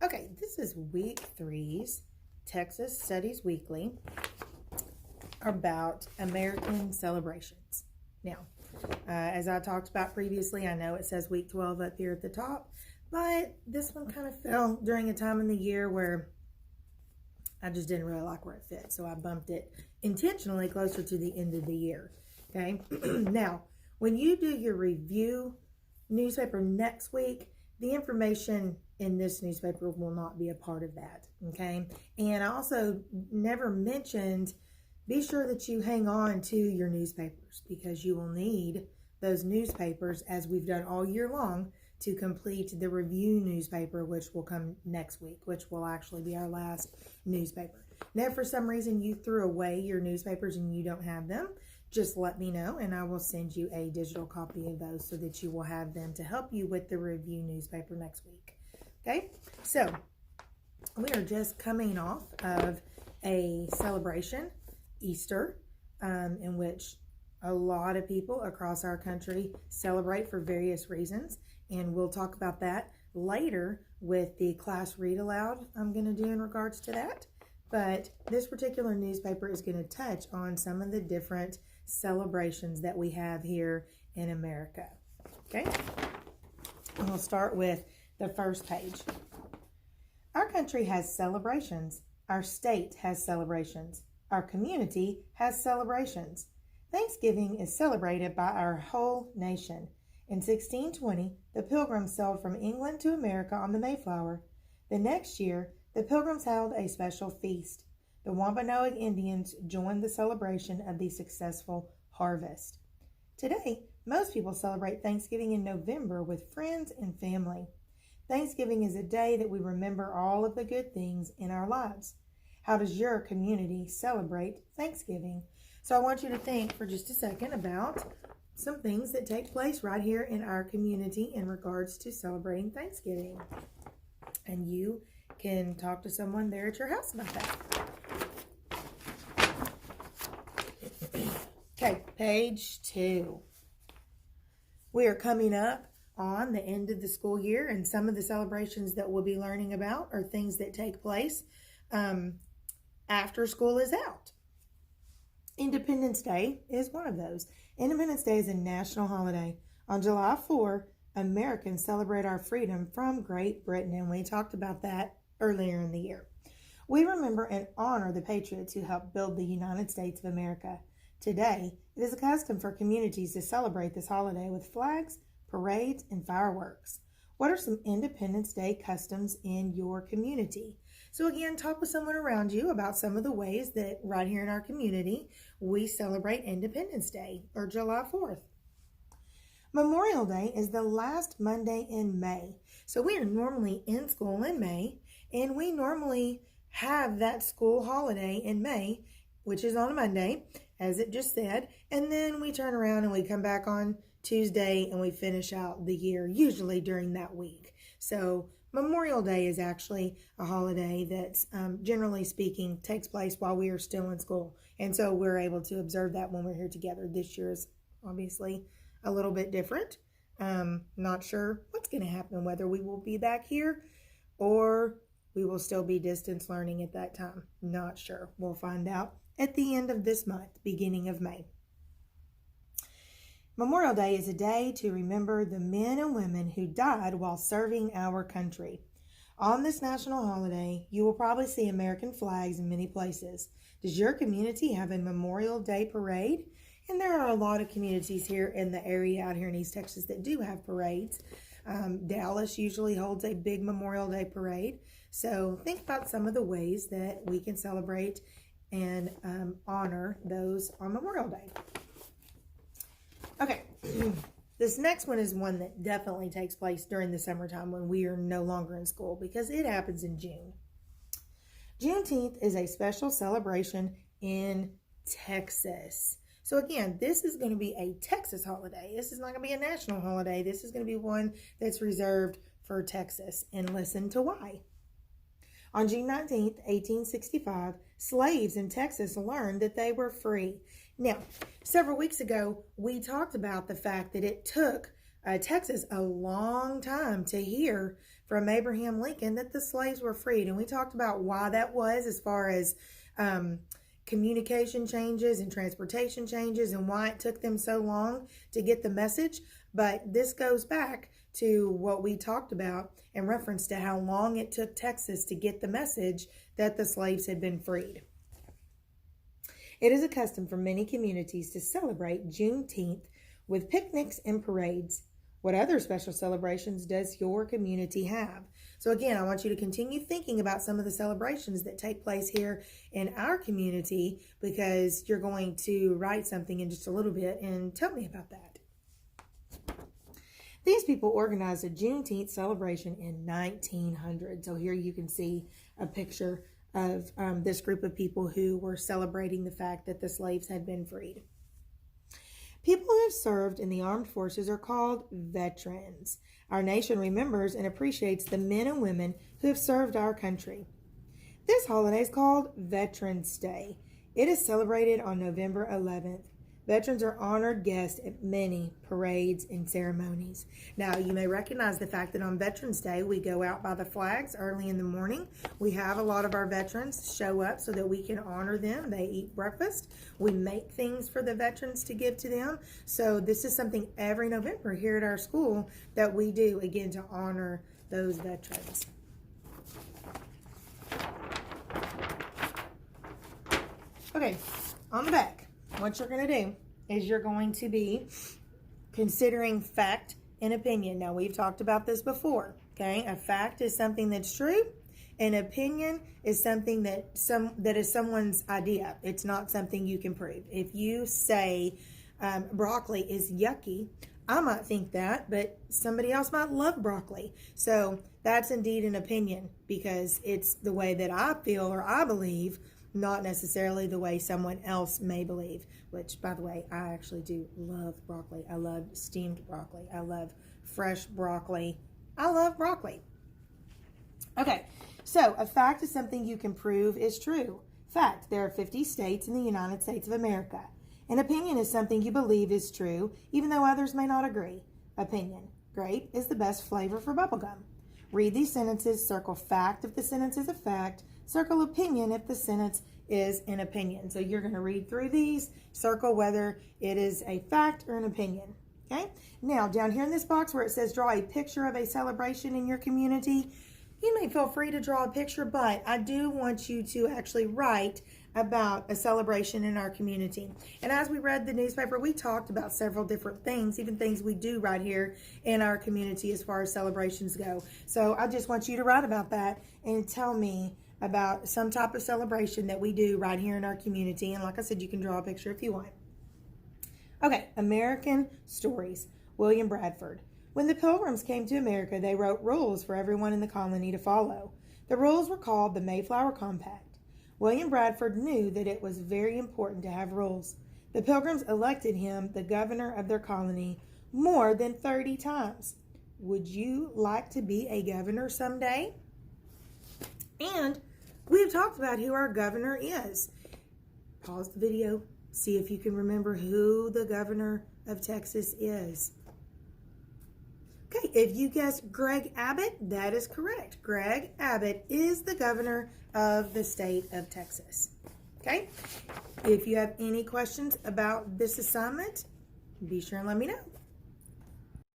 Okay, this is week three's Texas Studies Weekly about American celebrations. Now, as I talked about previously, I know it says week 12 up here at the top, but this one kind of fell during a time in the year where I just didn't really like where it fit, so I bumped it intentionally closer to the end of the year. Okay, now when you do your review newspaper next week, the information in this newspaper will not be a part of that. Okay, and I also never mentioned, be sure that you hang on to your newspapers because you will need those newspapers, as we've done all year long, to complete the review newspaper, which will come next week, which will actually be our last newspaper. Now, if for some reason you threw away your newspapers and you don't have them, just let me know and I will send you a digital copy of those so that you will have them to help you with the review newspaper next week. Okay, so we are just coming off of a celebration, Easter, in which a lot of people across our country celebrate for various reasons, and we'll talk about that later with the class read aloud I'm going to do in regards to that. But this particular newspaper is going to touch on some of the different celebrations that we have here in America. Okay, and we'll start with the first page. Our country has celebrations. Our state has celebrations. Our community has celebrations. Thanksgiving is celebrated by our whole nation. In 1620, the Pilgrims sailed from England to America on the Mayflower. The next year, the Pilgrims held a special feast. The Wampanoag Indians joined the celebration of the successful harvest. Today, most people celebrate Thanksgiving in November with friends and family. Thanksgiving is a day that we remember all of the good things in our lives. How does your community celebrate Thanksgiving? So I want you to think for just a second about some things that take place right here in our community in regards to celebrating Thanksgiving. And you can talk to someone there at your house about that. Okay, page 2. We are coming up on the end of the school year, and some of the celebrations that we'll be learning about are things that take place after school is out. Independence Day is one of those. Independence Day is a national holiday. On July 4, Americans celebrate our freedom from Great Britain, and we talked about that earlier in the year. We remember and honor the patriots who helped build the United States of America. Today, it is a custom for communities to celebrate this holiday with flags, parades, and fireworks. What are some Independence Day customs in your community? So again, talk with someone around you about some of the ways that right here in our community we celebrate Independence Day or July 4th. Memorial Day is the last Monday in May. So we are normally in school in May, and we normally have that school holiday in May, which is on a Monday, as it just said, and then we turn around and we come back on Tuesday and we finish out the year, usually during that week. So Memorial Day is actually a holiday that's generally speaking takes place while we are still in school. And so we're able to observe that when we're here together. This year is obviously a little bit different. Not sure what's going to happen, whether we will be back here or we will still be distance learning at that time. Not sure. We'll find out at the end of this month, beginning of May. Memorial Day is a day to remember the men and women who died while serving our country. On this national holiday, you will probably see American flags in many places. Does your community have a Memorial Day parade? And there are a lot of communities here in the area out here in East Texas that do have parades. Dallas usually holds a big Memorial Day parade. So think about some of the ways that we can celebrate and honor those on Memorial Day. Okay, this next one is one that definitely takes place during the summertime when we are no longer in school because it happens in June. Juneteenth is a special celebration in Texas. So again, this is going to be a Texas holiday. This is not going to be a national holiday. This is going to be one that's reserved for Texas. And listen to why. On June 19th, 1865, slaves in Texas learned that they were free. Now, several weeks ago, we talked about the fact that it took Texas a long time to hear from Abraham Lincoln that the slaves were freed. And we talked about why that was, as far as communication changes and transportation changes, and why it took them so long to get the message. But this goes back to what we talked about in reference to how long it took Texas to get the message that the slaves had been freed. It is a custom for many communities to celebrate Juneteenth with picnics and parades. What other special celebrations does your community have? So again, I want you to continue thinking about some of the celebrations that take place here in our community, because you're going to write something in just a little bit and tell me about that. These people organized a Juneteenth celebration in 1900. So here you can see a picture of this group of people who were celebrating the fact that the slaves had been freed. People who have served in the armed forces are called veterans. Our nation remembers and appreciates the men and women who have served our country. This holiday is called Veterans Day. It is celebrated on November 11th. Veterans are honored guests at many parades and ceremonies. Now, you may recognize the fact that on Veterans Day, we go out by the flags early in the morning. We have a lot of our veterans show up so that we can honor them. They eat breakfast. We make things for the veterans to give to them. So this is something every November here at our school that we do, again, to honor those veterans. Okay, on the back, what you're going to do is you're going to be considering fact and opinion. Now, we've talked about this before, okay? A fact is something that's true. An opinion is something that is someone's idea. It's not something you can prove. If you say broccoli is yucky, I might think that, but somebody else might love broccoli. So that's indeed an opinion, because it's the way that I feel or I believe, not necessarily the way someone else may believe, which, by the way, I actually do love broccoli. I love steamed broccoli. I love fresh broccoli. I love broccoli. Okay, so a fact is something you can prove is true. Fact, there are 50 states in the United States of America. An opinion is something you believe is true, even though others may not agree. Opinion, grape is the best flavor for bubblegum. Read these sentences, circle fact if the sentence is a fact, circle opinion if the sentence is an opinion. So you're going to read through these, circle whether it is a fact or an opinion. Okay? Now, down here in this box where it says draw a picture of a celebration in your community, you may feel free to draw a picture, but I do want you to actually write about a celebration in our community. And as we read the newspaper, we talked about several different things, even things we do right here in our community as far as celebrations go. So I just want you to write about that and tell me about some type of celebration that we do right here in our community. And like I said, you can draw a picture if you want. Okay, American stories. William Bradford. When the Pilgrims came to America, they wrote rules for everyone in the colony to follow. The rules were called the Mayflower Compact. William Bradford knew that it was very important to have rules. The Pilgrims elected him the governor of their colony more than 30 times. Would you like to be a governor someday? And we've talked about who our governor is. Pause the video, see if you can remember who the governor of Texas is. Okay, if you guessed Greg Abbott, that is correct. Greg Abbott is the governor of the state of Texas. Okay, if you have any questions about this assignment, be sure and let me know.